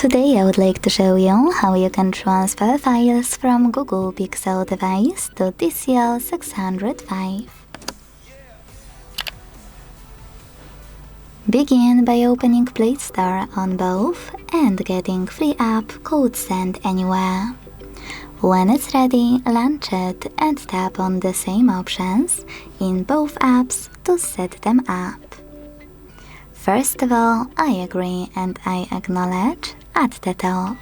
Today I would like to show you how you can transfer files from Google Pixel device to TCL 605. Begin by opening Play Store on both and getting free app called Send Anywhere. When it's ready, launch it and tap on the same options in both apps to set them up. First of all, I agree and I acknowledge at the top.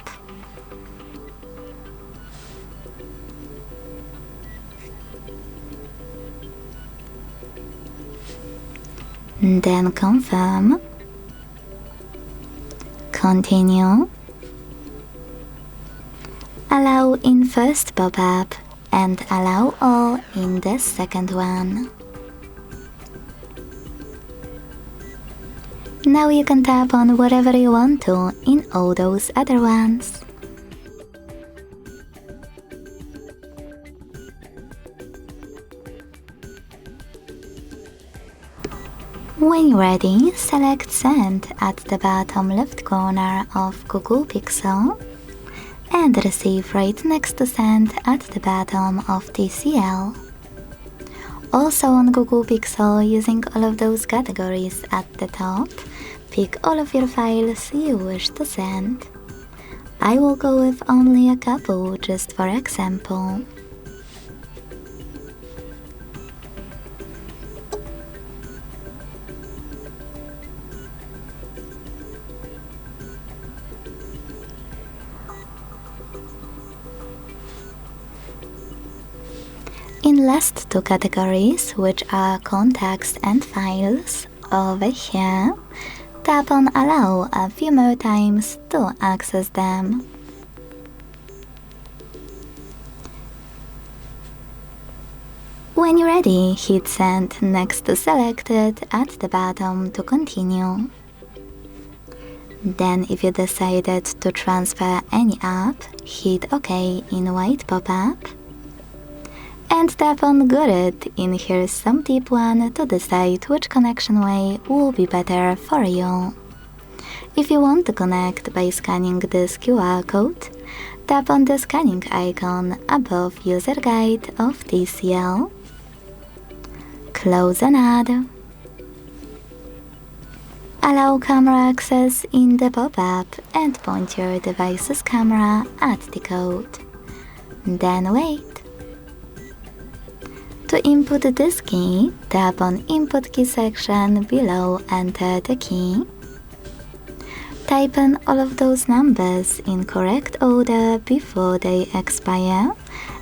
Then confirm, continue, allow in first pop-up and allow all in the second one. Now you can tap on whatever you want to in all those other ones. When you're ready, select Send at the bottom left corner of Google Pixel and Receive right next to Send at the bottom of TCL. Also on Google Pixel, using all of those categories at the top, pick all of your files you wish to send. I will go with only a couple just for example. In last two categories, which are contacts and files, over here, tap on Allow a few more times to access them. When you're ready, hit Send next to Selected at the bottom to continue. Then if you decided to transfer any app, hit OK in white pop-up and tap on Got It in Here's Some Tip 1 to decide which connection way will be better for you. If you want to connect by scanning this QR code, tap on the scanning icon above User Guide of TCL, close and add, allow camera access in the pop-up and point your device's camera at the code. Then wait. To input this key, tap on Input Key section below, enter the key. Type in all of those numbers in correct order before they expire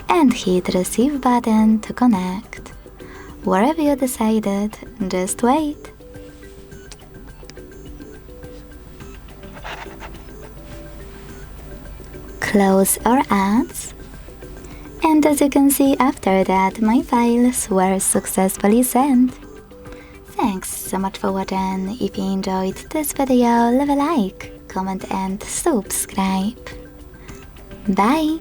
and hit Receive button to connect. Wherever you decided, just wait. Close our ads. And as you can see, after that, my files were successfully sent. Thanks so much for watching. If you enjoyed this video, leave a like, comment and subscribe. Bye!